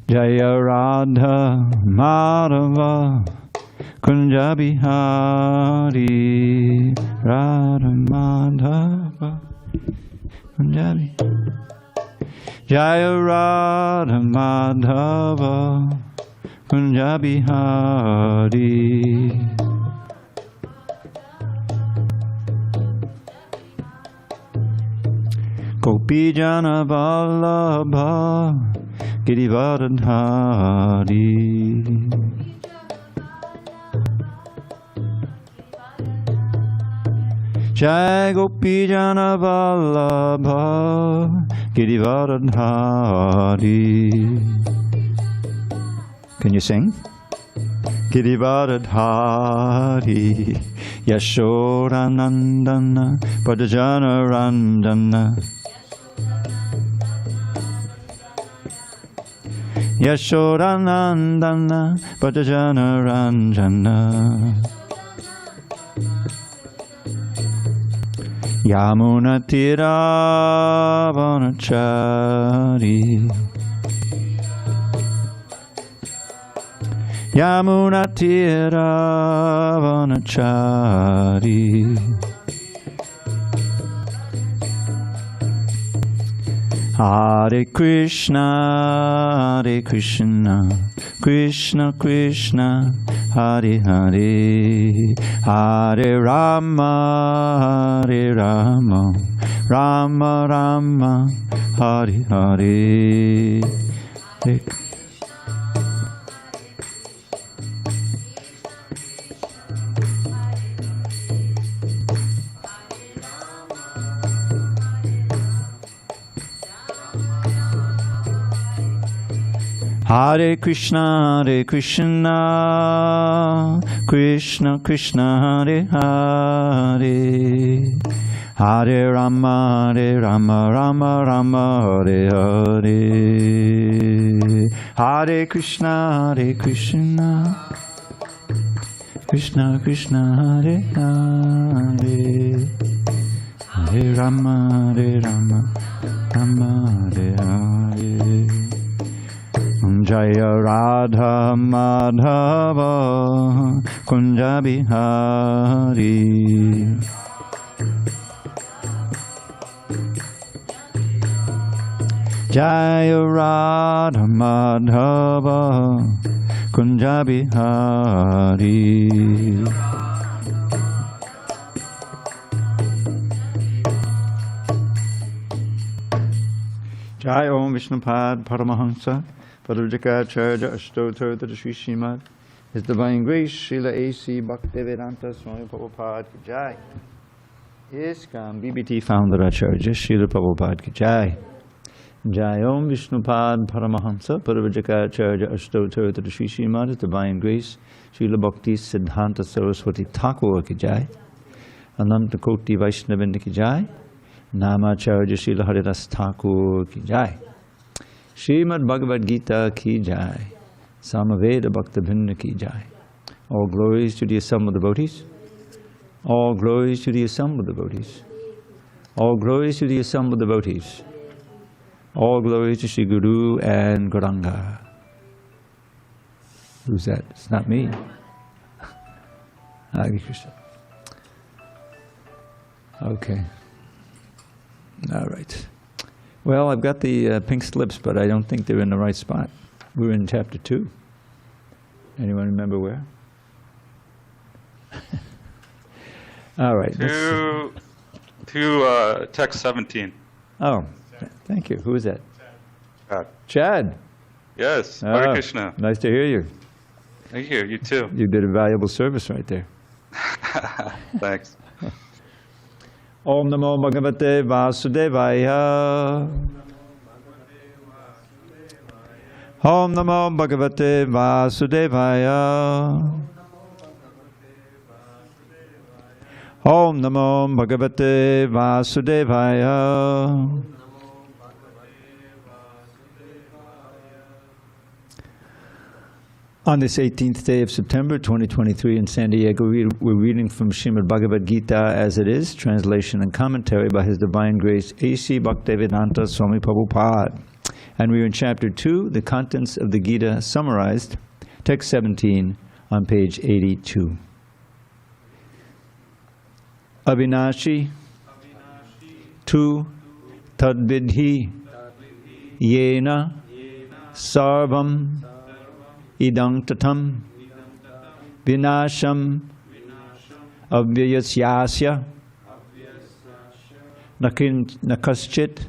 Jaya Radha Madhava Kunja Bihari Radha Madhava Kunja Bihari Jaya Radha Madhava Kunja Bihari. Gopi Jana Vallabha Girivardhari. Jai Gopi Jana Vallabha Girivardhari. Can you sing? Girivardhari Yashodanandana Padajana Randana Yashodanandana Padajana Ranjana Yamuna Tira Vanachari Yamuna Tira Vanachari Hare Krishna, Hare Krishna, Krishna Krishna, Hare Hare, Hare Rama, Hare Rama, Rama Rama, Hare Hare. Hare Krishna, Hare Krishna, Krishna Krishna, Hare Hare, Hare Rama, Hare Rama, Rama Rama, Hare Hare, Hare Krishna, Hare Krishna, Krishna Krishna, Hare Hare, Hare Rama, Hare Rama, Rama Hare Hare. Jaya Radha Madhava Kunja Bihari. Jaya Radha Madhava Kunja Bihari. Jai Om Vishnupad Paramahansa Padavajaka Ashtotar to the Sri Srimad, His Divine Grace, Srila A.C. Bhaktivedanta Swami Prabhupada Ki Jai. ISKCON BBT Founder Acharya Srila Prabhupada Ki Jai. Jai Om Vishnupad Paramahamsa Padavajaka Ashtotar to the Sri Srimad, His Divine Grace, Srila Bhakti Siddhanta Saraswati Thakur Ki Jai. Ananta Koti Vaishnavinda Ki Jai. Namacharya Srila Haridas Thakur Ki Jai. Srimad Bhagavad Gita Ki Jai. Samaveda Bhaktabhinda Ki Jai. All glories to the assembled devotees. All glories to the assembled devotees. All glories to the assembled devotees. All glories to Sri Guru and Gauranga. Who's that? It's not me. Hare Krishna. Okay. All right. Well, I've got the pink slips, but I don't think they're in the right spot. We're in chapter 2. Anyone remember where? All right. To text 17. Oh, thank you. Who is that? Chad. Chad. Yes. Hare Krishna. Nice to hear you. Thank you. You too. You did a valuable service right there. Thanks. Om Namo Bhagavate Vasudevaya. Om Namo Bhagavate Vasudevaya. Om Namo Bhagavate Vasudevaya. On this 18th day of September 2023 in San Diego, we're reading from Srimad Bhagavad Gita as it is, translation and commentary by His Divine Grace A.C. Bhaktivedanta Swami Prabhupada. And we are in Chapter 2, the contents of the Gita summarized, text 17 on page 82. Avinashi tu tadvidhi yena sarvam idang tatam vinasham avyayasyasya nakaschit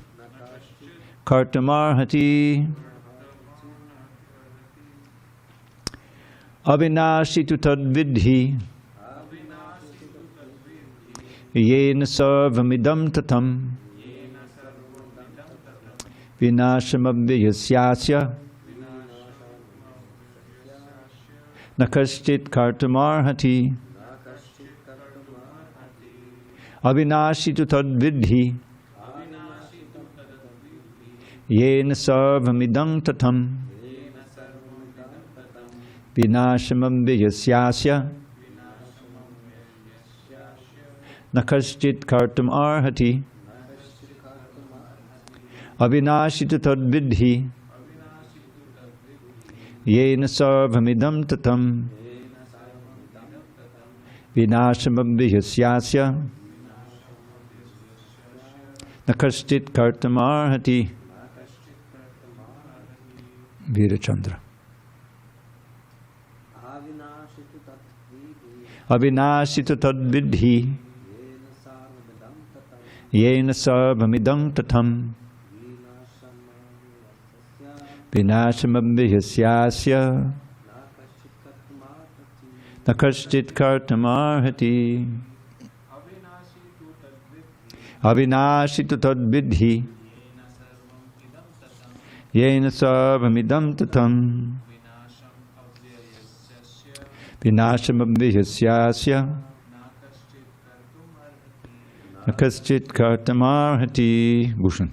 kartamarhati. Avinashi tu tadvidhi yena sarvamidam tatam vinasham avyayasyasya nakaschit kartamarhati. Avinashi tu tadvidhi yena sarvamidam tatam vinasham avyayasyasya nakaschit kartam arhati. Avinashi tu tadvidhi yena sarvamidam tatam vinasham avyayasyasya nakaschit kartam arhati. Virachandra. Avinashi tu tadvidhi yena sarvamidam tatam vinasham avyayasyasya nakaschit kartamarhati. Avinashi tu tadvidhi yena sarvamidam tatam vinasham avyayasyasya nakaschit kartamarhati. Bhushan.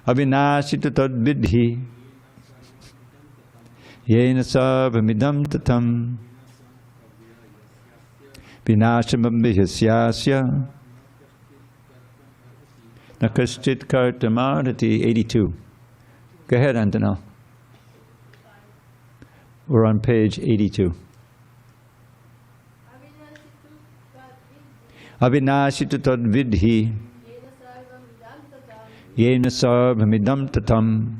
Avinashi tu tadvidhi yena sarvamidam tatam vinasham avyayasyasya nakaschit kartamarhati. 82. Go ahead, Antonel. We're on page 82. Avinashi tu tadvidhi yena sarvamidam tatam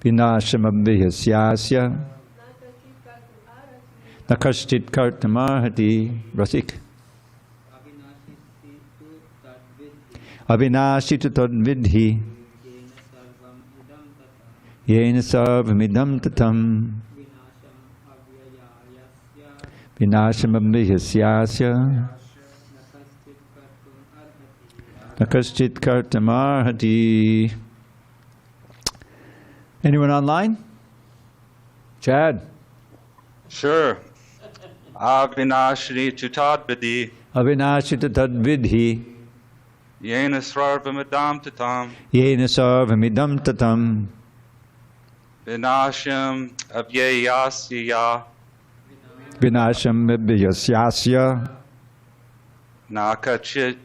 vinasham avyayasyasya nakaschit kartamarhati. Rasik. Avinashi tu tadvidhi yena sarvamidam tatam vinasham avyayasyasya nakaschit kartamarhati. Anyone online? Chad? Sure. Avinashi tu tadvidhi Avinashi tu tadvidhi yena sarvamidam tatam yena sarvamidam tatam vinasham avyayasyasya vinasham avyayasyasya nakaschit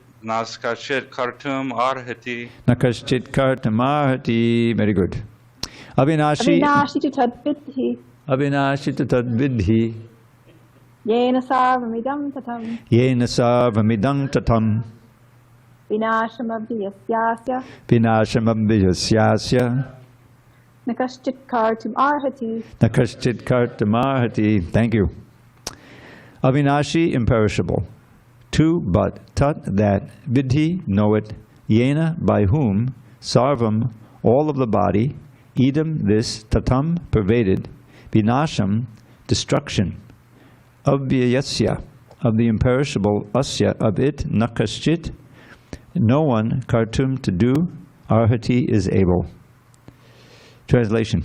kartum arhati. nakaschit kartamarhati. Very good. Avinashi tu tadvidhi Avinashi tu tadvidhi yena sarvamidam tatam yena sarvamidam tatam vinasham avyayasyasya vinasham avyayasyasya nakaschit kartum arhati. nakaschit kartamarhati. Thank you. Avinashi, imperishable. 2, but, tat, that, vidhi, know it, yena, by whom, sarvam, all of the body, idam, this, tatam, pervaded, vinasham, destruction, avyayasya, of the imperishable, asya, of it, nakaschit, no one, kartum, to do, arhati, is able. Translation.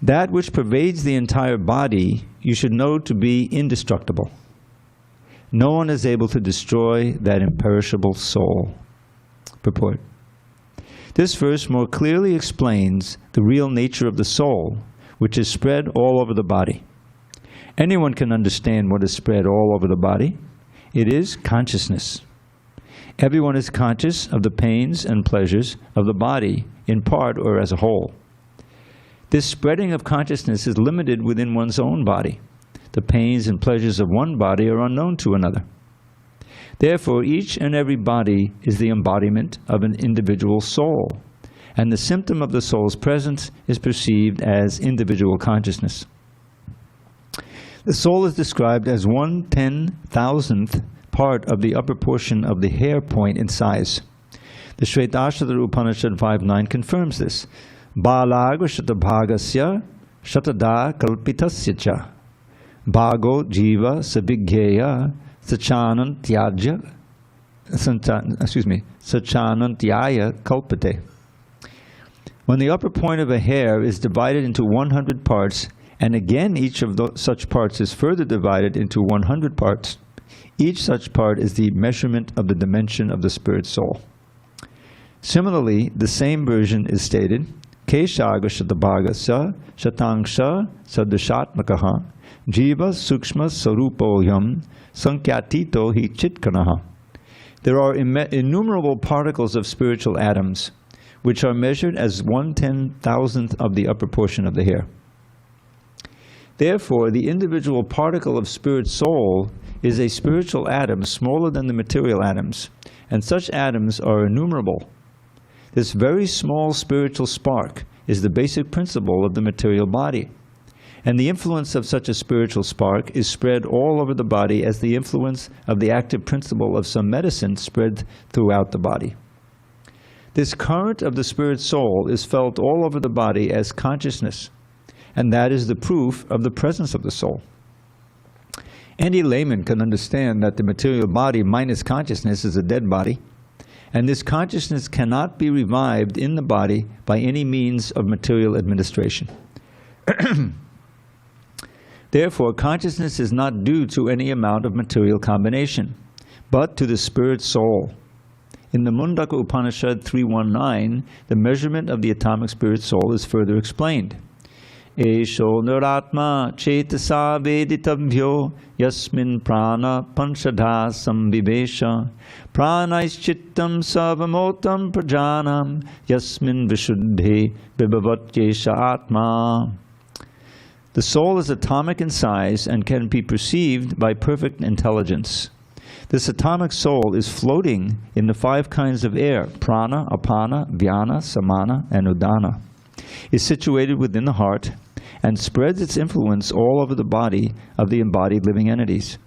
That which pervades the entire body, you should know to be indestructible. No one is able to destroy that imperishable soul. Purport. This verse more clearly explains the real nature of the soul, which is spread all over the body. Anyone can understand what is spread all over the body. It is consciousness. Everyone is conscious of the pains and pleasures of the body, in part or as a whole. This spreading of consciousness is limited within one's own body. The pains and pleasures of one body are unknown to another. Therefore, each and every body is the embodiment of an individual soul, and the symptom of the soul's presence is perceived as individual consciousness. The soul is described as 1/10,000th part of the upper portion of the hair point in size. The Shvetashvatara Upanishad 5.9 confirms this. Balagra shatabhagasya shatada kalpitasya cha bhago jiva sabhigyeya sachanantyajya sachanantyaya kalpate. When the upper point of a hair is divided into 100 parts, and again each of such parts is further divided into 100 parts, each such part is the measurement of the dimension of the spirit soul. Similarly, the same version is stated, Keshaga shatabhagasya shatangsha sadushatmakaha jiva sukshma sarupoyam sankyatito hi chitkanaha. There are innumerable particles of spiritual atoms, which are measured as 1/10,000th of the upper portion of the hair. Therefore, the individual particle of spirit soul is a spiritual atom smaller than the material atoms, and such atoms are innumerable. This very small spiritual spark is the basic principle of the material body, and the influence of such a spiritual spark is spread all over the body as the influence of the active principle of some medicine spread throughout the body. This current of the spirit soul is felt all over the body as consciousness, and that is the proof of the presence of the soul. Any layman can understand that the material body minus consciousness is a dead body, and this consciousness cannot be revived in the body by any means of material administration. Therefore, consciousness is not due to any amount of material combination, but to the spirit soul. In the Mundaka Upanishad 3.1.9, the measurement of the atomic spirit soul is further explained. Esho niratma chetasa veditavyo yasmin prana panchadha samvivesha pranaischittam savamotam prajanam yasmin vishuddhe vibhavatyesha atma. The soul is atomic in size and can be perceived by perfect intelligence. This atomic soul is floating in the 5 kinds of air, prana, apana, vyana, samana, and udana. Is situated within the heart and spreads its influence all over the body of the embodied living entities.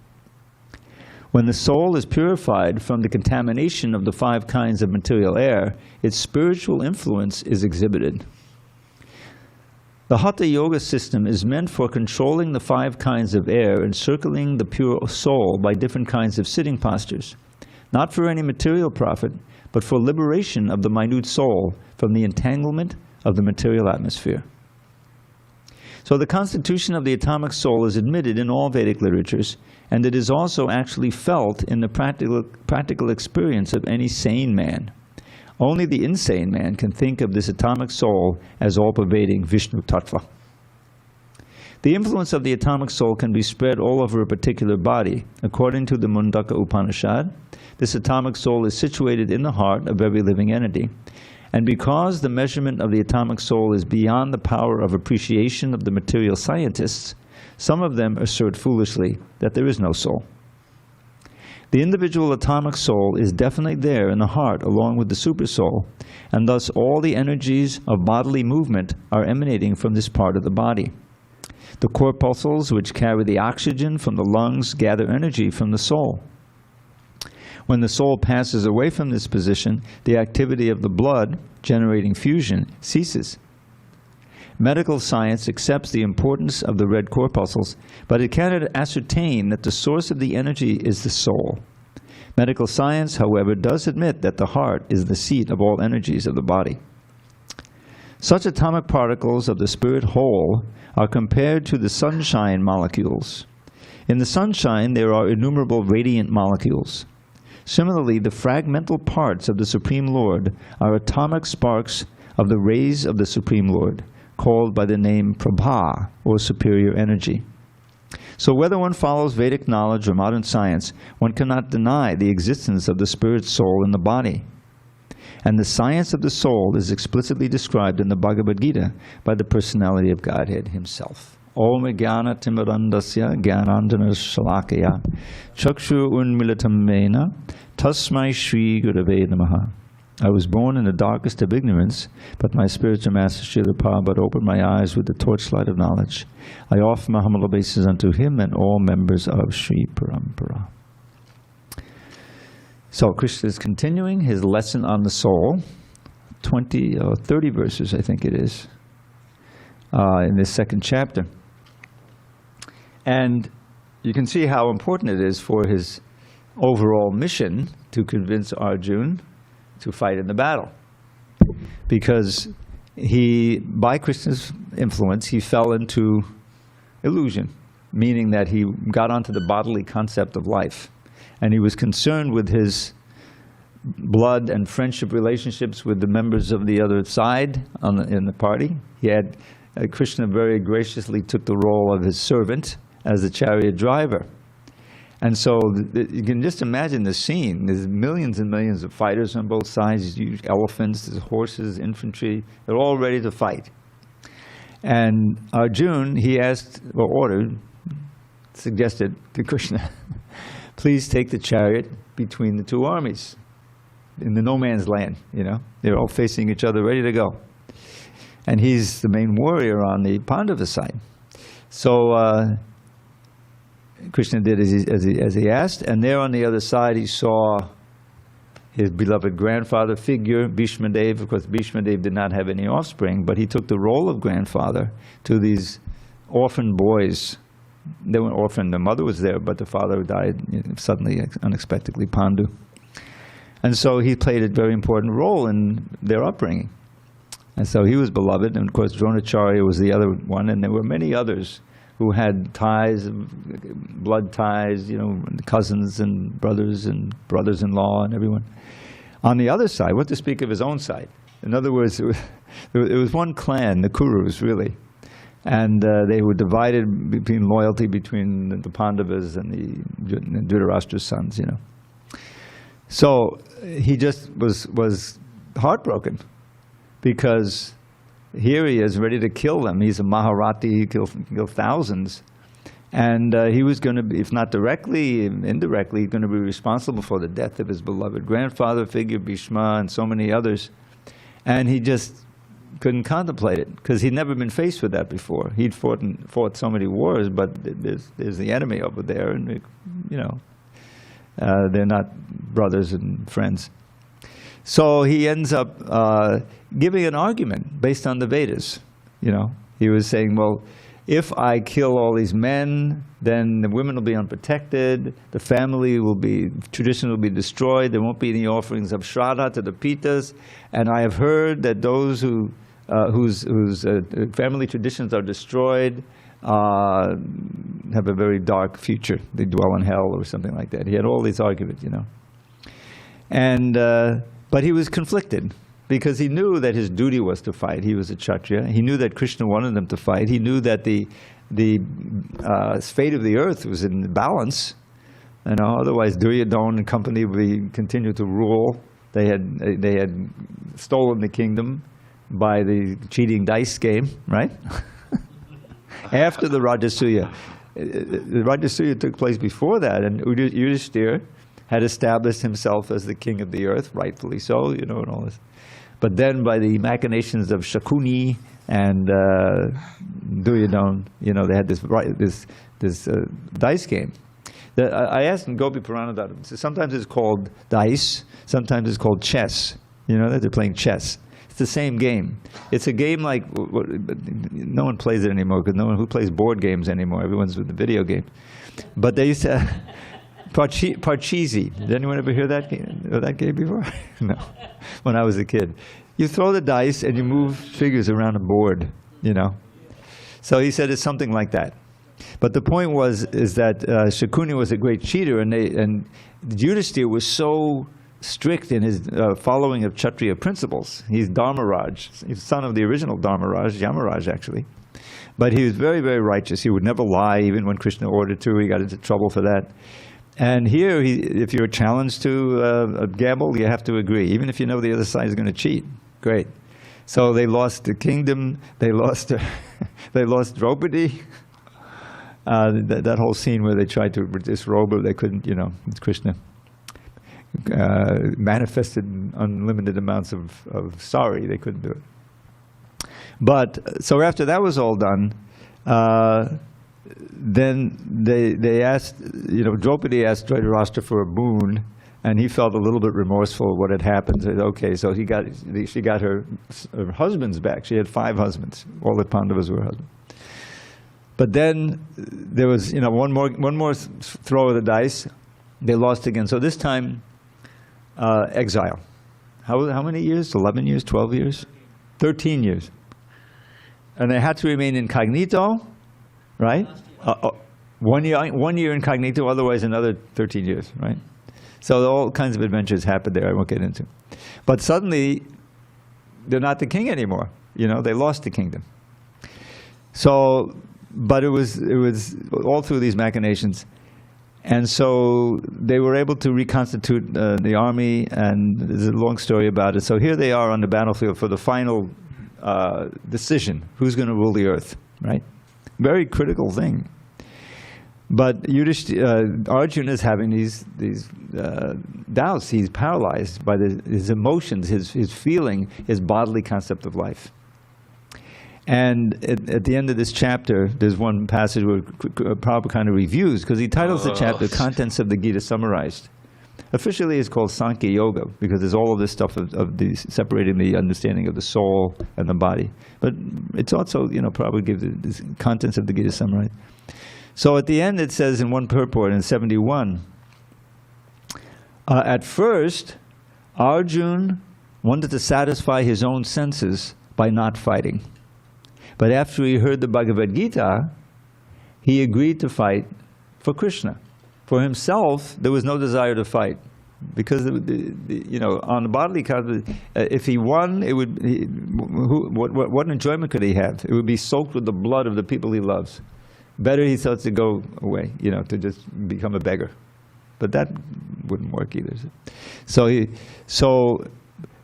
When the soul is purified from the contamination of the 5 kinds of material air, its spiritual influence is exhibited. The Hatha Yoga system is meant for controlling the 5 kinds of air, encircling the pure soul by different kinds of sitting postures, not for any material profit, but for liberation of the minute soul from the entanglement of the material atmosphere. So the constitution of the atomic soul is admitted in all Vedic literatures, and it is also actually felt in the practical experience of any sane man. Only the insane man can think of this atomic soul as all-pervading Vishnu Tattva. The influence of the atomic soul can be spread all over a particular body. According to the Mundaka Upanishad, this atomic soul is situated in the heart of every living entity. And because the measurement of the atomic soul is beyond the power of appreciation of the material scientists, some of them assert foolishly that there is no soul. The individual atomic soul is definitely there in the heart along with the supersoul, and thus all the energies of bodily movement are emanating from this part of the body. The corpuscles which carry the oxygen from the lungs gather energy from the soul. When the soul passes away from this position, the activity of the blood, generating fusion, ceases. Medical science accepts the importance of the red corpuscles, but it cannot ascertain that the source of the energy is the soul. Medical science, however, does admit that the heart is the seat of all energies of the body. Such atomic particles of the spirit whole are compared to the sunshine molecules. In the sunshine, there are innumerable radiant molecules. Similarly, the fragmental parts of the Supreme Lord are atomic sparks of the rays of the Supreme Lord, called by the name Prabha, or superior energy. So whether one follows Vedic knowledge or modern science, one cannot deny the existence of the spirit soul in the body. And the science of the soul is explicitly described in the Bhagavad Gita by the personality of Godhead himself. Om jnana timirandasya jnanandjana shalakaya chakshu unmilitam mena tasmai shri gurave namaha. I was born in the darkest of ignorance, but my spiritual master Srila Prabhupada opened my eyes with the torchlight of knowledge. I offer my humble obeisances unto him and all members of Sri Parampara. So Krishna is continuing his lesson on the soul, 20 or 30 verses I think it is, in this second chapter. And you can see how important it is for his overall mission to convince Arjuna to fight in the battle. Because he, by Krishna's influence, he fell into illusion, meaning that he got onto the bodily concept of life. And he was concerned with his blood and friendship relationships with the members of the other side in the party. He had, Krishna very graciously took the role of his servant as the chariot driver. And so you can just imagine the scene. There's millions and millions of fighters on both sides, these huge elephants, there's horses, infantry, they're all ready to fight. And Arjuna, he asked, or ordered, suggested to Krishna, please take the chariot between the two armies in the no man's land, you know. They're all facing each other, ready to go. And he's the main warrior on the Pandava side. So Krishna did as he asked, and there on the other side he saw his beloved grandfather figure, Bhishma Dev. Of course, Bhishma Dev did not have any offspring, but he took the role of grandfather to these orphan boys. They weren't orphaned, the mother was there, but the father died suddenly, unexpectedly, Pandu. And so he played a very important role in their upbringing. And so he was beloved, and of course Dronacharya was the other one, and there were many others who had ties, blood ties, you know, cousins and brothers-in-law and everyone. On the other side, what to speak of his own side? In other words, it was one clan, the Kurus, really. And they were divided between loyalty between the Pandavas and the Dhritarashtra's sons, you know. So he just was heartbroken because here he is ready to kill them. He's a Maharati, he killed thousands. And he was going to be, if not directly, indirectly, going to be responsible for the death of his beloved grandfather figure, Bhishma, and so many others. And he just couldn't contemplate it, because he'd never been faced with that before. He'd fought so many wars, but there's the enemy over there, and you know, they're not brothers and friends. So he ends up giving an argument based on the Vedas. You know, he was saying, well, if I kill all these men, then the women will be unprotected, the family will be, tradition will be destroyed, there won't be any offerings of Shraddha to the Pitas, and I have heard that those whose family traditions are destroyed have a very dark future. They dwell in hell or something like that. He had all these arguments, you know. And, but he was conflicted, because he knew that his duty was to fight. He was a Kshatriya. He knew that Krishna wanted them to fight. He knew that the fate of the earth was in balance. You know, otherwise Duryodhana and company would continue to rule. They had stolen the kingdom by the cheating dice game, right? After the Rajasuya. The Rajasuya took place before that, and Yudhishthira had established himself as the king of the earth, rightfully so, you know, and all this. But then by the machinations of Shakuni and Duryodhana, you know, they had this dice game. I asked in Gopi Purana, sometimes it's called dice, sometimes it's called chess. You know that they're playing chess. It's the same game. It's a game like, no one plays it anymore, because no one who plays board games anymore. Everyone's with the video game. But they used to, Parcheesi. Did anyone ever hear that game before? No. When I was a kid. You throw the dice and you move figures around a board, you know. So he said it's something like that. But the point is that Shakuni was a great cheater, and Yudhishthira was so strict in his following of Kshatriya principles. He's Dharmaraj. He's son of the original Dharmaraj, Yamaraj actually. But he was very, very righteous. He would never lie, even when Krishna ordered to. He got into trouble for that. And here, if you're challenged to a gamble, you have to agree, even if you know the other side is going to cheat. Great. So they lost the kingdom. They lost, they lost Draupadi. That whole scene where they tried to disrobe her, they couldn't. Krishna manifested unlimited amounts of sorry. They couldn't do it. But so after that was all done. Then they asked, Draupadi asked Dhritarashtra for a boon, and he felt a little bit remorseful of what had happened. Said, okay, so she got her husbands back. She had 5 husbands. All the Pandavas were husbands. But then there was, one more throw of the dice. They lost again. So this time, exile. How many years? 11 years? 12 years? 13 years. And they had to remain incognito. Right? 1 year incognito, otherwise another 13 years, right? So all kinds of adventures happened there I won't get into. But suddenly, they're not the king anymore. They lost the kingdom. So, but it was all through these machinations. And so they were able to reconstitute the army, and there's a long story about it. So here they are on the battlefield for the final decision. Who's going to rule the earth, right? Very critical thing. But Arjuna is having these doubts. He's paralyzed by his emotions, his feeling, his bodily concept of life. And at the end of this chapter, there's one passage where Prabhupada kind of reviews, because he titles the chapter Contents of the Gita Summarized. Officially it's called Sankhya Yoga, because there's all of this stuff of separating the understanding of the soul and the body. But it's also, Prabhupada gives the contents of the Gita summarized. So at the end it says in one purport in 71, at first Arjuna wanted to satisfy his own senses by not fighting. But after he heard the Bhagavad Gita, he agreed to fight for Krishna. For himself, there was no desire to fight, because on the bodily concept, if he won, it would. What enjoyment could he have? It would be soaked with the blood of the people he loves. Better, he thought, to go away, to just become a beggar. But that wouldn't work either.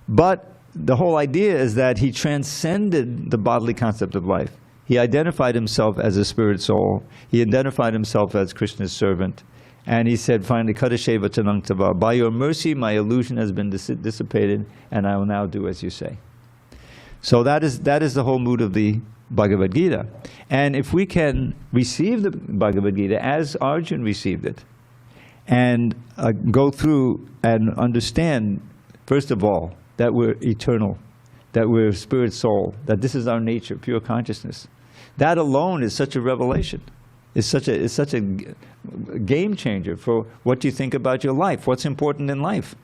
But the whole idea is that he transcended the bodily concept of life. He identified himself as a spirit soul. He identified himself as Krishna's servant. And he said, finally, Kadasheva Chanangtava, by your mercy, my illusion has been dissipated, and I will now do as you say. So that is the whole mood of the Bhagavad Gita. And if we can receive the Bhagavad Gita as Arjuna received it, and go through and understand, first of all, that we're eternal, that we're spirit soul, that this is our nature, pure consciousness, that alone is such a revelation. It's such a game changer for what you think about your life, what's important in life.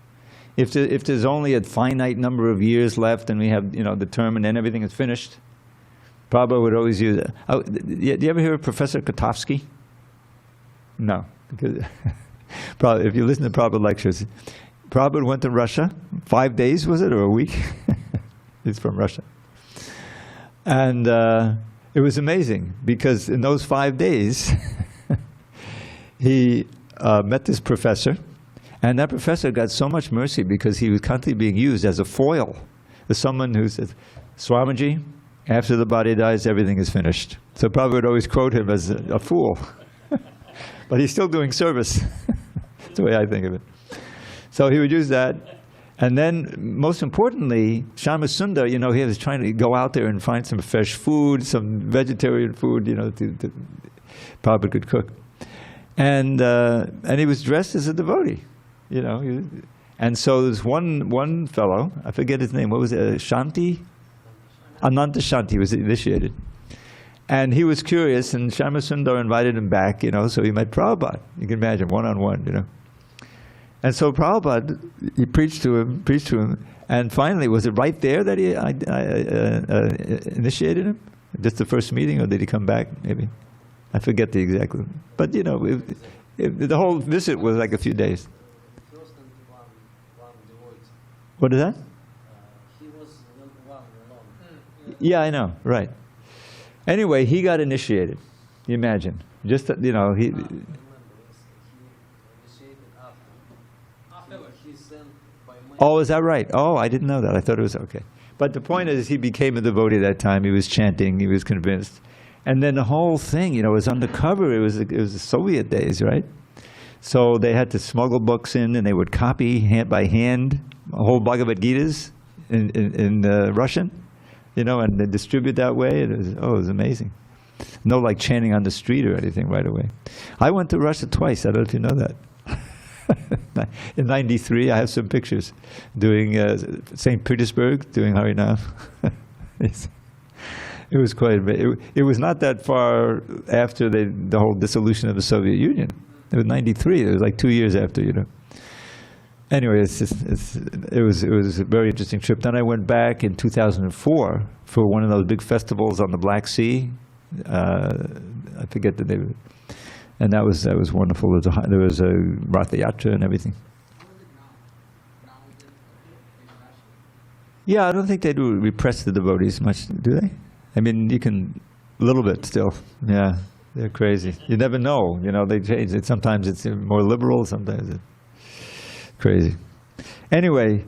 If there's only a finite number of years left, and we have the term, and then everything is finished, Prabhupada would always use it. Oh, do you ever hear of Professor Kotovsky? No, because if you listen to Prabhupada lectures, Prabhupada went to Russia, 5 days was it, or a week? He's from Russia, and it was amazing, because in those 5 days, he met this professor, and that professor got so much mercy because he was constantly being used as a foil. As someone who says, Swamiji, after the body dies, everything is finished. So Prabhupada would always quote him as a fool. But he's still doing service. That's the way I think of it. So he would use that. And then, most importantly, Shyamasundar, he was trying to go out there and find some fresh food, some vegetarian food, Prabhupada could cook. And he was dressed as a devotee, And so there's one fellow, I forget his name, what was it, Shanti? Ananta Shanti was initiated. And he was curious, and Shyamasundar invited him back, so he met Prabhupada. You can imagine, one-on-one, And so Prabhupada, he preached to him, and finally, was it right there that he initiated him? Just the first meeting, or did he come back, maybe? I forget the exact, but the whole visit was like a few days. What is that? He was one alone. Yeah, I know, right. Anyway, he got initiated. You imagine. Just, you know, he... Oh, is that right? Oh, I didn't know that. I thought it was okay. But the point is, he became a devotee at that time. He was chanting. He was convinced. And then the whole thing, you know, was undercover. It was the Soviet days, right? So they had to smuggle books in, and they would copy hand by hand whole Bhagavad Gitas in Russian, you know, and they distribute that way. It was amazing. No, like chanting on the street or anything right away. I went to Russia twice. I don't know if you know that. In '93, I have some pictures doing St. Petersburg, doing Harinam. It was quite. It was not that far after the whole dissolution of the Soviet Union. It was '93. It was like 2 years after, you know. Anyway, it was a very interesting trip. Then I went back in 2004 for one of those big festivals on the Black Sea. I forget the name of it. And that was wonderful. There was a Ratha Yatra and everything. Yeah, I don't think they do repress the devotees much, do they? I mean, you can, a little bit still. Yeah, they're crazy. You never know, you know, they change it. Sometimes it's more liberal, sometimes it's crazy. Anyway,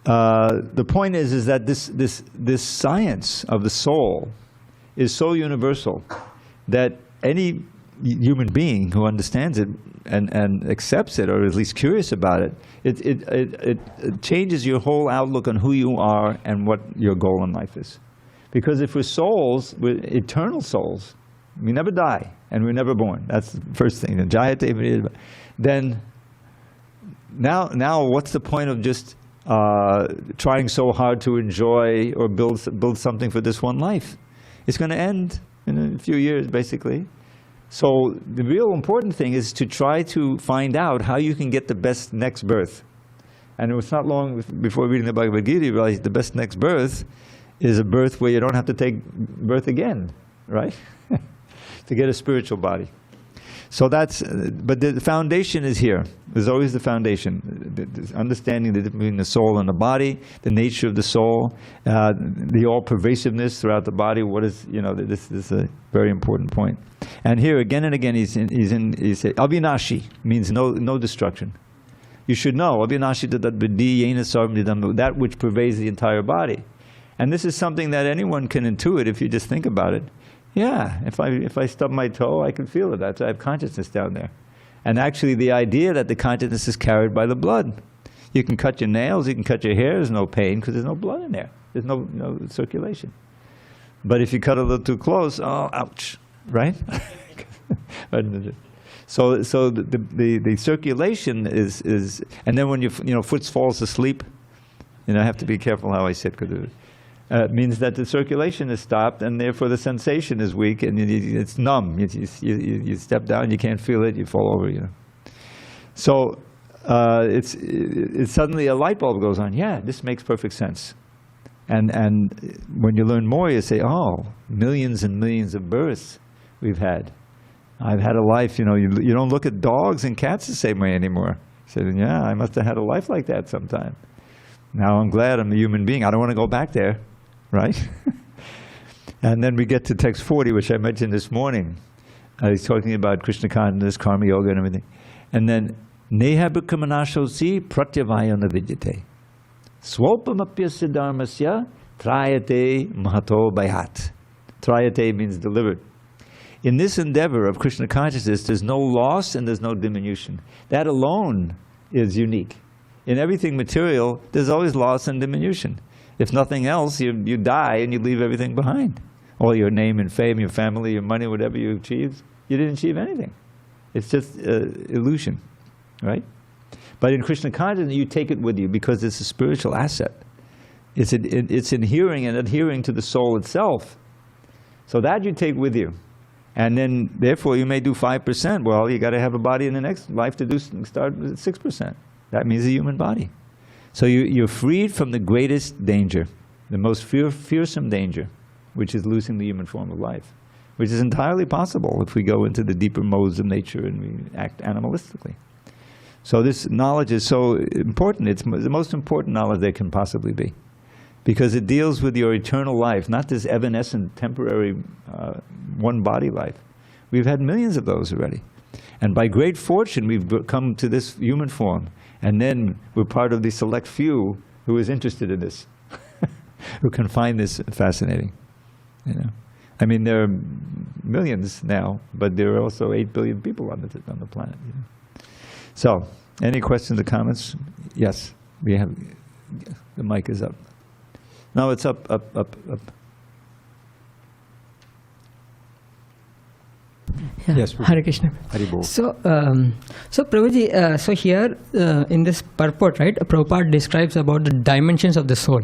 the point is that this science of the soul is so universal that any human being who understands it and accepts it, or at least curious about it, it changes your whole outlook on who you are and what your goal in life is. Because if we're souls, we're eternal souls, we never die and we're never born. That's the first thing. Then now what's the point of just trying so hard to enjoy or build something for this one life? It's going to end in a few years, basically. So the real important thing is to try to find out how you can get the best next birth. And it was not long before reading the Bhagavad Gita, you realize the best next birth is a birth where you don't have to take birth again, right? To get a spiritual body. So that's, but the foundation is here. There's always the foundation. The understanding the difference between the soul and the body, the nature of the soul, the all-pervasiveness throughout the body. What is, you know, this is a very important point. And here again and again he's Avinashi, means no destruction. You should know, Avinashi that which pervades the entire body. And this is something that anyone can intuit if you just think about it. Yeah, if I stub my toe, I can feel it. I have consciousness down there. And actually the idea that the consciousness is carried by the blood. You can cut your nails, you can cut your hair, there's no pain because there's no blood in there. There's no circulation. But if you cut a little too close, oh, ouch, right? So the circulation is, and then when foot falls asleep, I have to be careful how I sit because it means that the circulation is stopped, and therefore the sensation is weak, and it's numb. You step down, you can't feel it, you fall over. So it's suddenly a light bulb goes on. Yeah, this makes perfect sense. And when you learn more, you say, oh, millions and millions of births we've had. I've had a life. You don't look at dogs and cats the same way anymore. I said, yeah, I must have had a life like that sometime. Now I'm glad I'm a human being. I don't want to go back there. Right? And then we get to text 40, which I mentioned this morning. He's talking about Krishna consciousness, karma yoga, and everything. And then, neha bhikamanashosi pratyavayana vidyate. Swalpamapyasya dharmasya trayate mahato bhayat. Trayate means delivered. In this endeavor of Krishna consciousness, there's no loss and there's no diminution. That alone is unique. In everything material, there's always loss and diminution. If nothing else, you die and you leave everything behind. All your name and fame, your family, your money, whatever you achieved, you didn't achieve anything. It's just illusion, right? But in Krishna consciousness, you take it with you because it's a spiritual asset. It's adhering and adhering to the soul itself. So that you take with you. And then, therefore, you may do 5%. Well, you got to have a body in the next life to start with 6%. That means a human body. So you're freed from the greatest danger, the most fearsome danger, which is losing the human form of life, which is entirely possible if we go into the deeper modes of nature and we act animalistically. So this knowledge is so important. It's the most important knowledge there can possibly be, because it deals with your eternal life, not this evanescent, temporary, one-body life. We've had millions of those already. And by great fortune, we've come to this human form. And then we're part of the select few who is interested in this, who can find this fascinating. You know? I mean, there are millions now, but there are also 8 billion people on the planet. You know? So, any questions or comments? Yes, we have. The mic is up. No, it's up. Yeah. Yes. Hare Krishna. Hari Bol. So Prabhuji, so here in this purport, right, Prabhupada describes about the dimensions of the soul.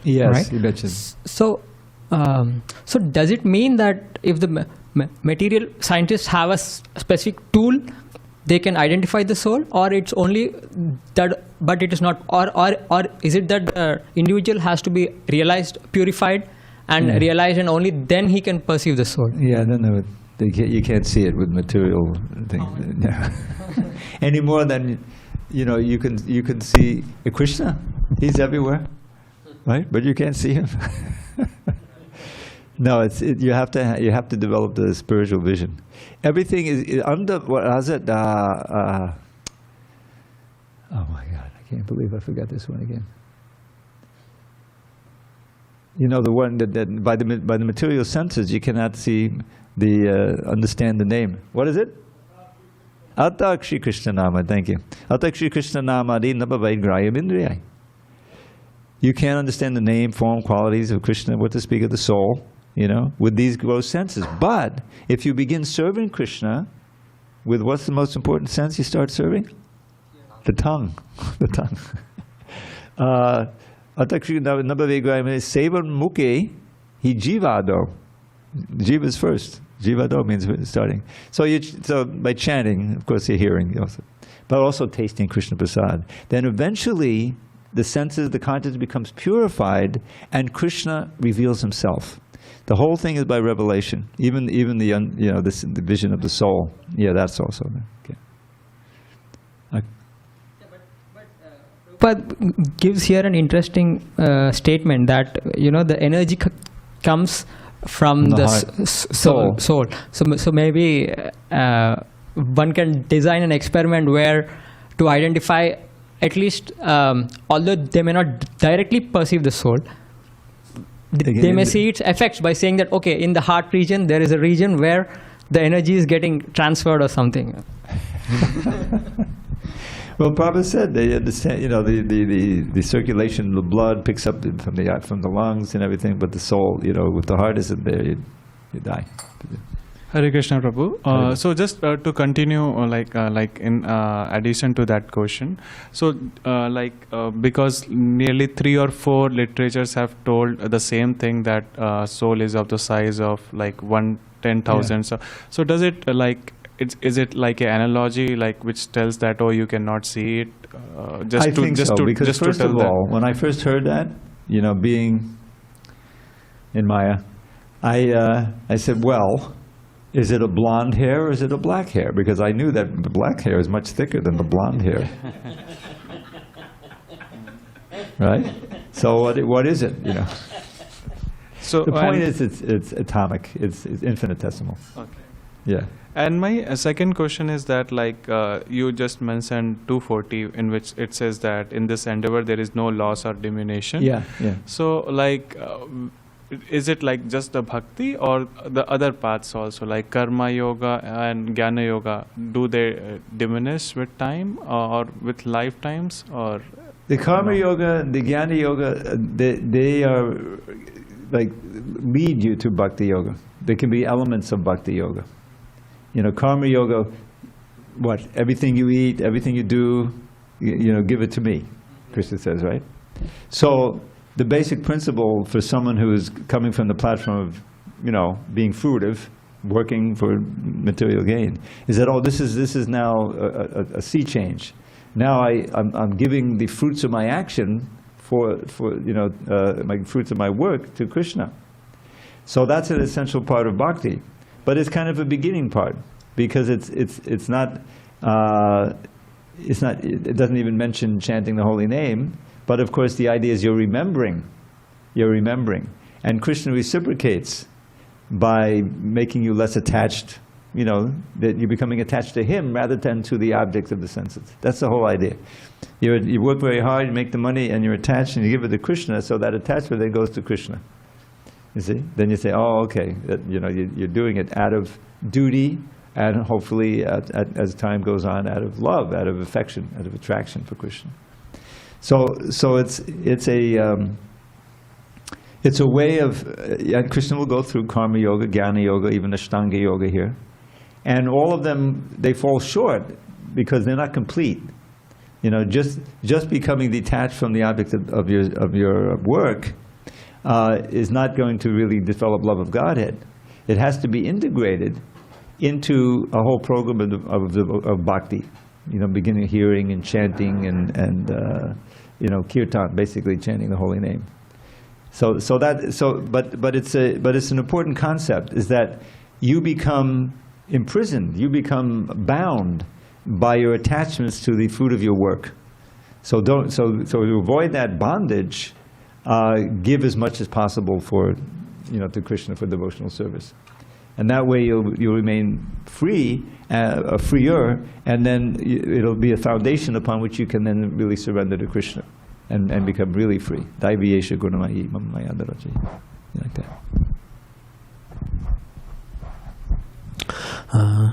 Yes, right? he mentioned. So, so does it mean that if the material scientists have a specific tool, they can identify the soul, or it's only that, but it is not, or is it that the individual has to be realized, purified, and realized, and only then he can perceive the soul? Yeah, no. You can't see it with material things. No. Any more than, you know, you can see Krishna. He's everywhere, right? But you can't see him. No, you have to develop the spiritual vision. Everything is under what is it? Oh my God! I can't believe I forgot this one again. You know, the one that by the material senses you cannot see understand the name. What is it? Atakshi Krishna Nama. Thank you. Atakshi Krishna Nama di nabhavaid indriyai. You can't understand the name, form, qualities of Krishna, what to speak of the soul, you know, with these gross senses. But if you begin serving Krishna, with what's the most important sense you start serving? The tongue. The tongue. Atakshi nabhavaid sevan mukhe hi jivado. Jiva is first. Jivado means starting. So by chanting, of course, you're hearing also, but also tasting Krishna Prasad. Then eventually, the senses, the consciousness becomes purified, and Krishna reveals himself. The whole thing is by revelation. Even the vision of the soul. Yeah, that's also okay. But gives here an interesting statement that the energy comes from the soul. So maybe one can design an experiment where to identify at least, although they may not directly perceive the soul, they may see its effects by saying that, okay, in the heart region there is a region where the energy is getting transferred or something. Well, Prabhupada said they understand. The circulation, the blood picks up from the lungs and everything, but the soul, if the heart isn't there, you die. Hare Krishna, Prabhu. So just to continue, like in addition to that question, so because nearly 3 or 4 literatures have told the same thing, that soul is of the size of like 1/10,000. Yeah. So does it is it like an analogy which tells that you cannot see it? I think so, because first of all, when I first heard that, being in Maya, I said, well, is it a blonde hair or is it a black hair? Because I knew that the black hair is much thicker than the blonde hair. Right? So what is it? So the point is it's atomic. It's infinitesimal. Okay. Yeah. And my second question is that you just mentioned 240, in which it says that in this endeavor there is no loss or diminution. Yeah. Yeah. So is it just the bhakti or the other paths also, like karma yoga and jnana yoga? Do they diminish with time or with lifetimes, or the karma yoga, the jnana yoga, they are lead you to bhakti yoga. They can be elements of bhakti yoga. Karma yoga, what? Everything you eat, everything you do, give it to me, Krishna says, right? So the basic principle for someone who is coming from the platform of, being fruitive, working for material gain, is that, this is now a sea change. Now I'm giving the fruits of my action for my fruits of my work to Krishna. So that's an essential part of bhakti. But it's kind of a beginning part, because it doesn't even mention chanting the holy name. But of course the idea is you're remembering you're remembering. And Krishna reciprocates by making you less attached, you know, that you're becoming attached to him rather than to the objects of the senses. That's the whole idea. You work very hard, you make the money, and you're attached, and you give it to Krishna, so that attachment then goes to Krishna. You see? Then you say, oh, okay, you know, you're doing it out of duty, and hopefully, as time goes on, out of love, out of affection, out of attraction for Krishna. So it's a way of, and Krishna will go through karma yoga, jnana yoga, even ashtanga yoga here. And all of them, they fall short because they're not complete. You know, just becoming detached from the object of your work is not going to really develop love of Godhead. It has to be integrated into a whole program of bhakti. You know, beginning hearing and chanting and you know, kirtan, basically chanting the holy name. But it's an important concept, is that you become imprisoned, you become bound by your attachments to the fruit of your work. So to avoid that bondage, give as much as possible for, you know, to Krishna for devotional service, and that way you'll remain free, freer, and then it'll be a foundation upon which you can then really surrender to Krishna. And become really free. Daiviyesha gunamayi mamaya daraji. Like that.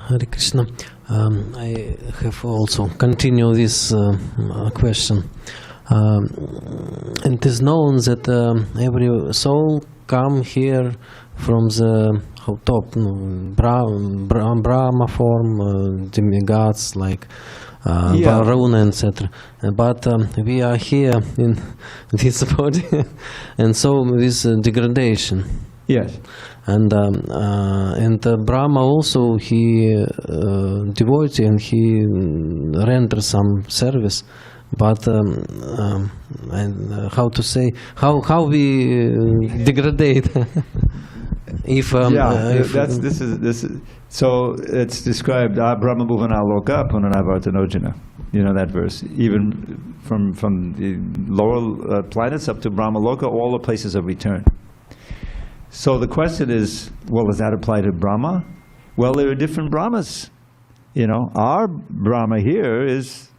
Hare Krishna. I have also continued this question. And it is known that every soul come here from the top, Brahma form, demigods like Arjuna, etc. But we are here in this body, and so this degradation. Yes. And Brahma also, he devotee, and he renders some service. But and how to say, how we degrade if this is so it's described Brahma bhuvana loka punanavartanojana. You know that verse. Even from the lower planets up to Brahma loka, all the places of return. So the question is, well, does that apply to Brahma? Well, there are different Brahmas. You know, our Brahma here is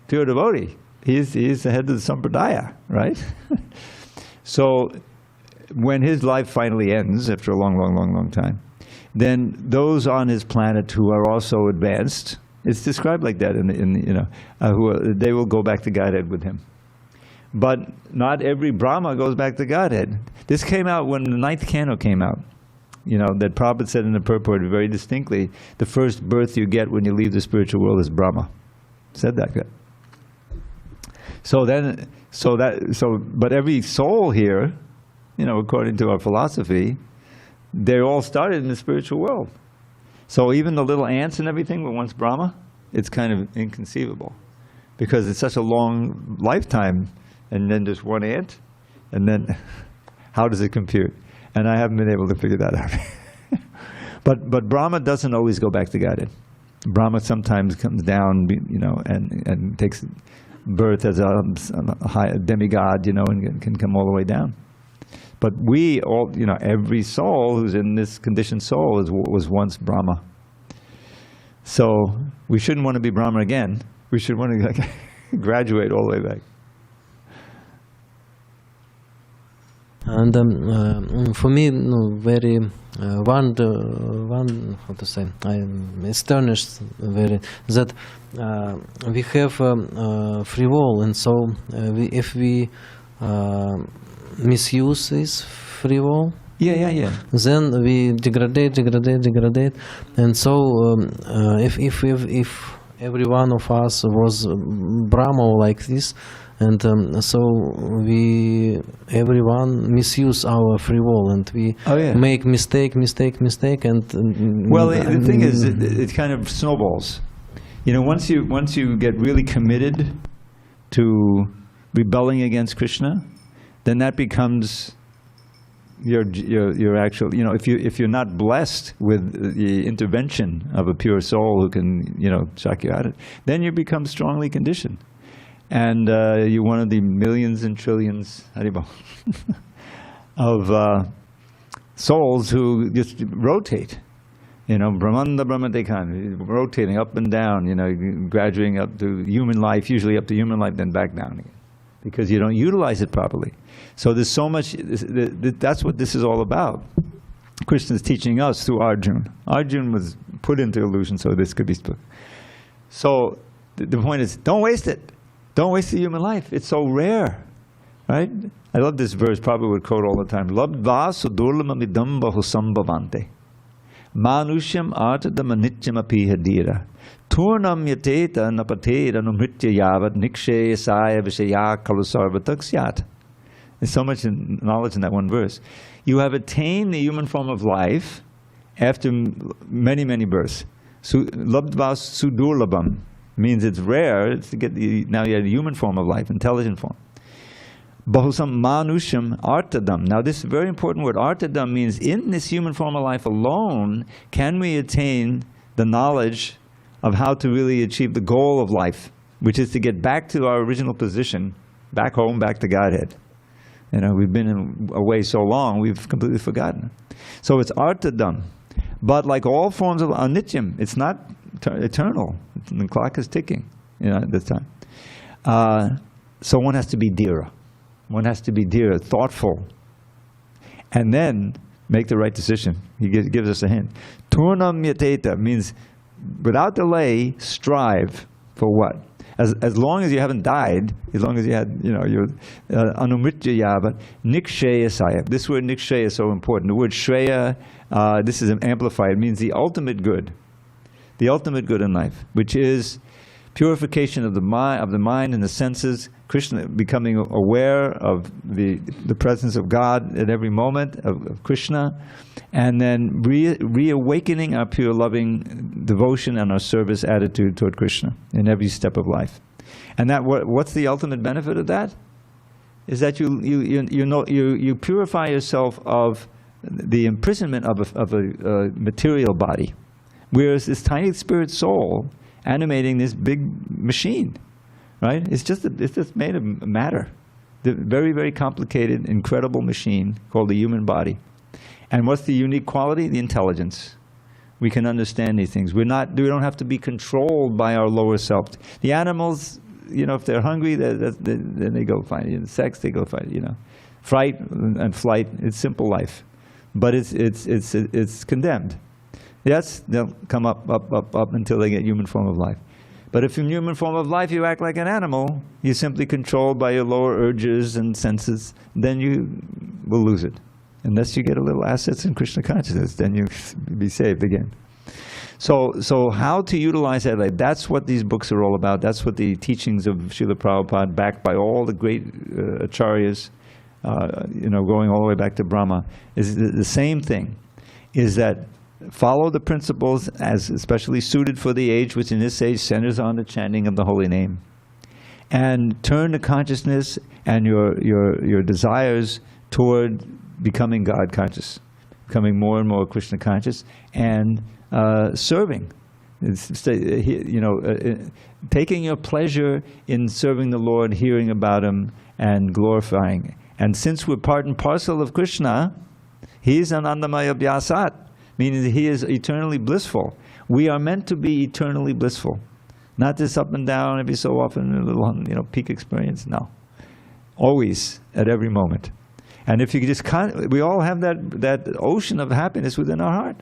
pure devotee. He's the head of the sampradaya, right? So when his life finally ends, after a long time, then those on his planet who are also advanced, it's described like that they will go back to Godhead with him. But not every Brahma goes back to Godhead. This came out when the 9th canto came out. You know, that Prabhupada said in the purport very distinctly, the first birth you get when you leave the spiritual world is Brahma. Said that. But every soul here, you know, according to our philosophy, they all started in the spiritual world. So even the little ants and everything were once Brahma. It's kind of inconceivable, because it's such a long lifetime, and then just one ant, and then how does it compute? And I haven't been able to figure that out. But Brahma doesn't always go back to Godhead. Brahma sometimes comes down, you know, and takes birth as a high demigod, you know, and can come all the way down. But we all, you know, every soul who's in this conditioned soul was once Brahma. So we shouldn't want to be Brahma again. We should want to graduate all the way back. And for me, very one how to say, I'm astonished very that we have free will, and so if we misuse this free will, then we degrade, and so if every one of us was Brahma like this, and so everyone misuse our free will, and we make mistake, and well, the thing is, it kind of snowballs. You know, once you get really committed to rebelling against Krishna, then that becomes your actual, you know, if you're not blessed with the intervention of a pure soul who can, you know, shock you out, then you become strongly conditioned. And you're one of the millions and trillions, Haribol, of souls who just rotate. You know, Brahmanda Brahmadekan, rotating up and down, you know, graduating up to human life, usually up to human life, then back down again, because you don't utilize it properly. So there's so much, that's what this is all about. Krishna is teaching us through Arjuna. Arjuna was put into illusion so this could be spoken. So the point is, don't waste it. Don't waste the human life. It's so rare, right? I love this verse, probably would quote all the time. Labdva sudurlamamidam bahusambhavante. Manusham artadam anityam apihadira. Turnam yateta napatera numritya yavat nikshe yasaya vishaya kalusarvataksiyat. There's so much knowledge in that one verse. You have attained the human form of life after many, many births. Labdva sudurlabam means it's rare. It's to get now you have the human form of life, intelligent form. Bahusam manusham artadam. Now this is a very important word. Artadam means in this human form of life alone can we attain the knowledge of how to really achieve the goal of life, which is to get back to our original position, back home, back to Godhead. You know, we've been away so long, we've completely forgotten. So it's artadam. But like all forms of anityam, it's not eternal. The clock is ticking, you know, at this time. So one has to be dhira. One has to be dhira, thoughtful, and then make the right decision. He gives us a hint. Turnam yateta means without delay, strive for what? As long as you haven't died, as long as you had, you know, your anumritya yava, niksheya saya. This word niksheya is so important. The word shreya, this is amplified, it means the ultimate good in life, which is purification of the mind and the senses, Krishna becoming aware of the presence of God at every moment, of Krishna, and then reawakening our pure loving devotion and our service attitude toward Krishna in every step of life. And that what's the ultimate benefit of that? Is that you purify yourself of the imprisonment of a material body, whereas this tiny spirit soul animating this big machine, right? It's just made of matter. The very, very complicated, incredible machine called the human body. And what's the unique quality? The intelligence. We can understand these things. We don't have to be controlled by our lower self. The animals, you know, if they're hungry, then they go find it. Sex, they go find it, you know. Fright and flight, it's simple life. But it's condemned. Yes, they'll come up until they get human form of life. But if in human form of life you act like an animal, you're simply controlled by your lower urges and senses, then you will lose it. Unless you get a little assets in Krishna consciousness, then you be saved again. So how to utilize that life, that's what these books are all about. That's what the teachings of Srila Prabhupada, backed by all the great acharyas, you know, going all the way back to Brahma, is the same thing, is that follow the principles as especially suited for the age, which in this age centers on the chanting of the holy name. And turn the consciousness and your desires toward becoming God conscious, becoming more and more Krishna conscious, and serving. You know, taking your pleasure in serving the Lord, hearing about Him, and glorifying. And since we're part and parcel of Krishna, He's Anandamaya Vyasat, meaning that He is eternally blissful. We are meant to be eternally blissful. Not this up and down every so often, a little, you know, peak experience. No. Always, at every moment. And if you just we all have that ocean of happiness within our heart.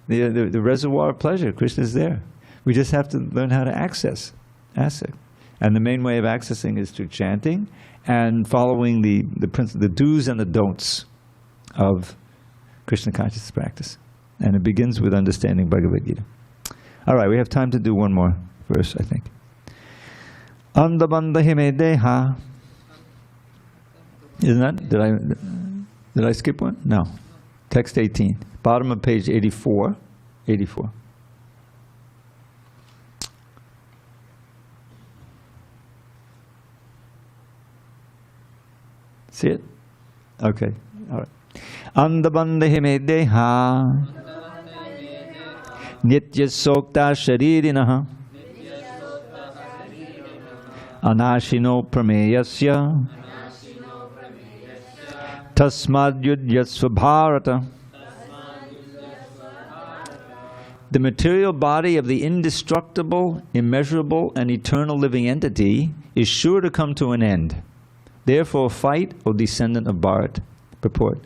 The reservoir of pleasure, Krishna is there. We just have to learn how to access it. And the main way of accessing is through chanting and following the do's and the don'ts of Krishna consciousness practice. And it begins with understanding Bhagavad Gita. All right, we have time to do one more verse, I think. Andabandha hime deha. Isn't that? Did I skip one? No. Text 18. Bottom of page 84. 84. See it? Okay. All right. Andabandha hime deha nitya sokta sharirinaha anashino prameyasya tasmad yudyasva bharata. The material body of the indestructible, immeasurable, and eternal living entity is sure to come to an end. Therefore fight, O descendant of Bharat. Purport.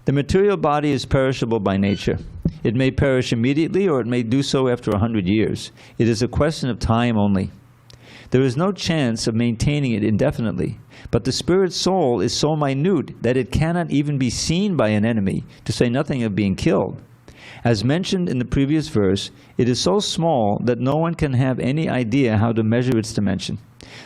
The material body is perishable by nature. It may perish immediately or it may do so after 100 years. It is a question of time only. There is no chance of maintaining it indefinitely, but the spirit soul is so minute that it cannot even be seen by an enemy, to say nothing of being killed. As mentioned in the previous verse, it is so small that no one can have any idea how to measure its dimension.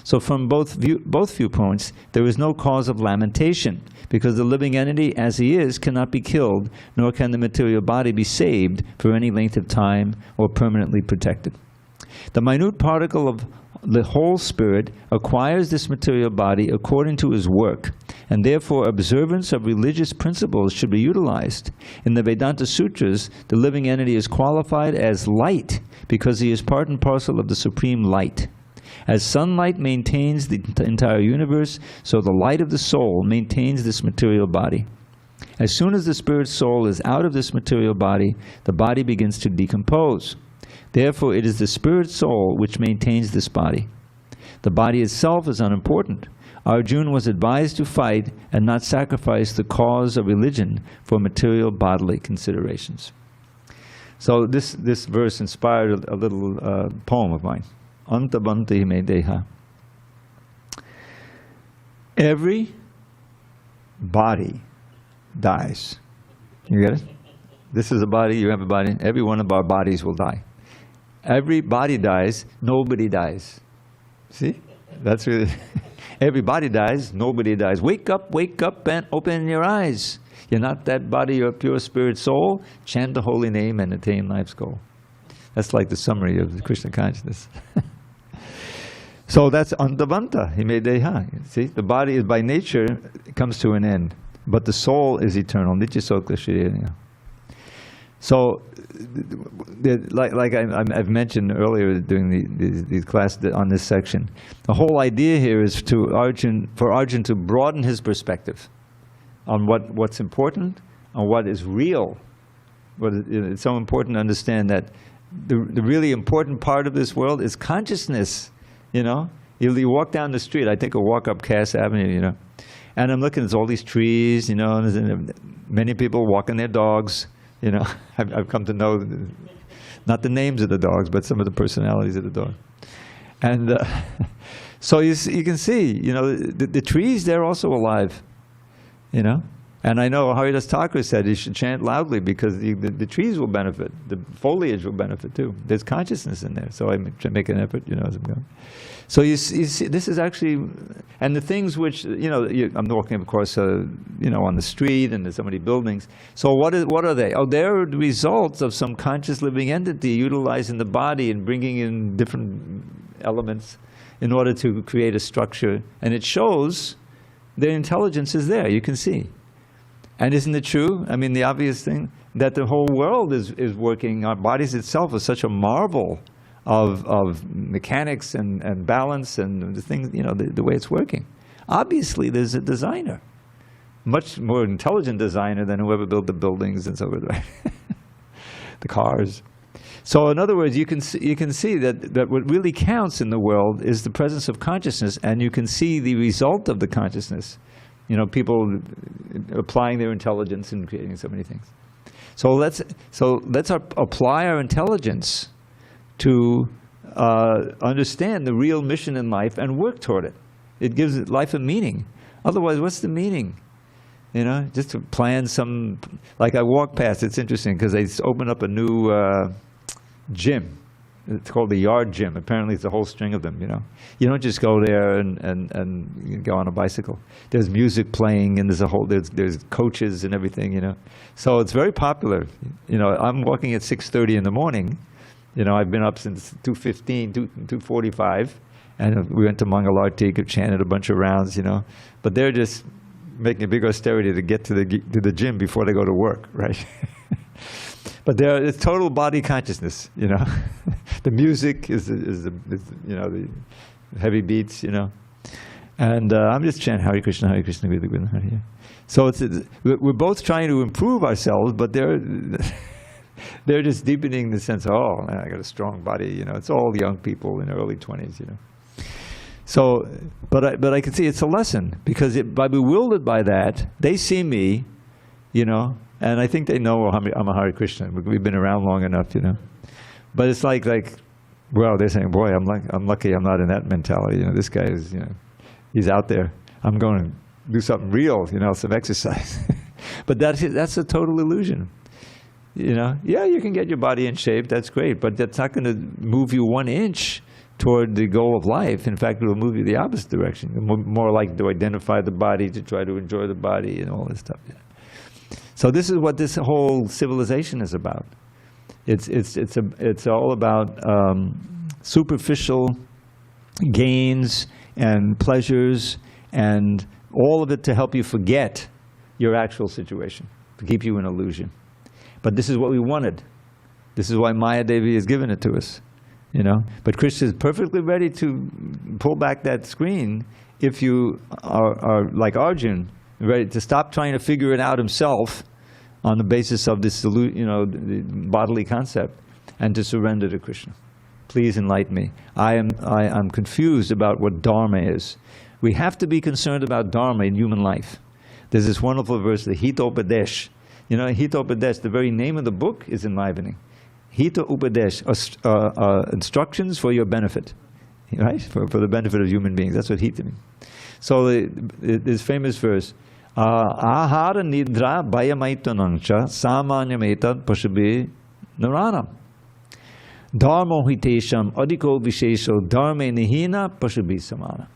So from both viewpoints, there is no cause of lamentation, because the living entity as he is cannot be killed, nor can the material body be saved for any length of time or permanently protected. The minute particle of the whole spirit acquires this material body according to his work, and therefore observance of religious principles should be utilized. In the Vedanta Sutras, the living entity is qualified as light because he is part and parcel of the supreme light. As sunlight maintains the entire universe, so the light of the soul maintains this material body. As soon as the spirit soul is out of this material body, the body begins to decompose. Therefore, it is the spirit soul which maintains this body. The body itself is unimportant. Arjuna was advised to fight and not sacrifice the cause of religion for material bodily considerations. So this verse inspired a little poem of mine. Antabanti me deha. Every body dies. You get it? This is a body, you have a body. Every one of our bodies will die. Every body dies, nobody dies. See? That's really... Everybody dies, nobody dies. Wake up, and open your eyes. You're not that body, you're a pure spirit soul. Chant the holy name and attain life's goal. That's like the summary of the Krishna consciousness. So that's Antavanta, Himedeha. See, the body is by nature, it comes to an end. But the soul is eternal. Nitya Sokla Shirya. So, like I've mentioned earlier during these classes on this section, the whole idea here is for Arjuna to broaden his perspective on what's important, on what is real. It's so important to understand that the really important part of this world is consciousness. You know, you walk down the street. I take a walk up Cass Avenue. You know, and I'm looking at all these trees. You know, and many people walking their dogs. You know, I've come to know not the names of the dogs, but some of the personalities of the dog. And so you can see, you know, the trees, they're also alive, you know. And I know Haridas Thakur said you should chant loudly because the trees will benefit, the foliage will benefit too. There's consciousness in there, so I make an effort, you know, as I'm going. So you see, this is actually, and the things which, you know, I'm walking, of course, you know, on the street, and there's so many buildings. So what are they? Oh, they're the results of some conscious living entity utilizing the body and bringing in different elements in order to create a structure. And it shows their intelligence is there, you can see. And isn't it true? I mean, the obvious thing, that the whole world is working, our bodies itself is such a marvel of mechanics and balance and the things, you know, the way it's working. Obviously, there's a designer, much more intelligent designer than whoever built the buildings and so forth, right? The cars. So in other words, you can see that what really counts in the world is the presence of consciousness, and you can see the result of the consciousness. You know, people applying their intelligence and creating so many things. So let's apply our intelligence to understand the real mission in life and work toward it. It gives life a meaning. Otherwise, what's the meaning? You know, just to plan some, like I walk past, it's interesting because they opened up a new gym. It's called the Yard Gym. Apparently it's a whole string of them, you know. You don't just go there and go on a bicycle. There's music playing, and there's coaches and everything, you know. So it's very popular. You know, I'm walking at 6:30 in the morning. You know, I've been up since 2:15, 2:45, and we went to Mangalarti, chanted a bunch of rounds, you know. But they're just making a big austerity to get to the gym before they go to work, right? But it's total body consciousness, you know. The music is you know, heavy beats, you know. And I'm just chanting Hare Krishna, Gītā, Gītā, Hare. So we're both trying to improve ourselves, but they're just deepening the sense of, oh, man, I got a strong body, you know. It's all young people in their early 20s, you know. So, but I can see it's a lesson, because by bewildered by that, they see me, you know, and I think they know I'm a Hare Krishna. We've been around long enough, you know. But it's like, well, they're saying, boy, I'm lucky I'm not in that mentality. You know, this guy is, you know, he's out there. I'm going to do something real, you know, some exercise. But that's a total illusion. You know, yeah, you can get your body in shape. That's great, but that's not going to move you 1 inch toward the goal of life. In fact, it will move you the opposite direction. More like to identify the body, to try to enjoy the body, and all this stuff. Yeah. So this is what this whole civilization is about. It's all about superficial gains and pleasures, and all of it to help you forget your actual situation, to keep you in illusion. But this is what we wanted. This is why Maya Devi has given it to us, you know. But Krishna is perfectly ready to pull back that screen if you are like Arjuna, ready to stop trying to figure it out himself on the basis of this, you know, the bodily concept, and to surrender to Krishna. Please enlighten me. I'm confused about what Dharma is. We have to be concerned about Dharma in human life. There's this wonderful verse, the Hita Upadesh. You know, Hita Upadesh, the very name of the book is enlivening. Hita Upadesh, instructions for your benefit, right? For the benefit of human beings. That's what Hita means. So this famous verse, Ahara nidra bayamaitanancha samanyamaitad pashabe naranam. Dharma hitesham adiko vishesho dharme nihina pashabe samana.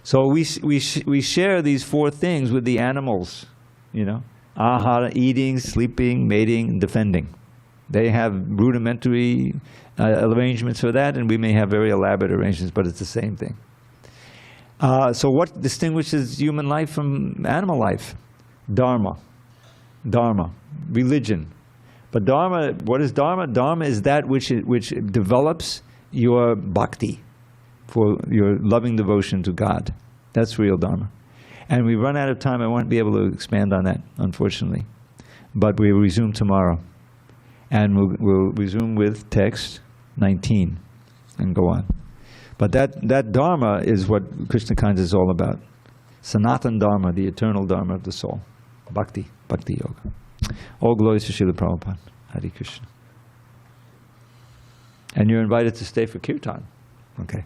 So we share these 4 things with the animals, you know. Ahara, eating, sleeping, mating, and defending. They have rudimentary arrangements for that, and we may have very elaborate arrangements, but it's the same thing. So what distinguishes human life from animal life? Dharma. Dharma. Religion. But Dharma, what is Dharma? Dharma is that which develops your bhakti, for your loving devotion to God. That's real Dharma. And we run out of time. I won't be able to expand on that, unfortunately. But we will resume tomorrow. And we'll resume with text 19 and go on. But that Dharma is what Krishna consciousness is all about. Sanatan Dharma, the eternal Dharma of the soul. Bhakti Yoga. All glories to Srila Prabhupada. Hare Krishna. And you're invited to stay for Kirtan. Okay.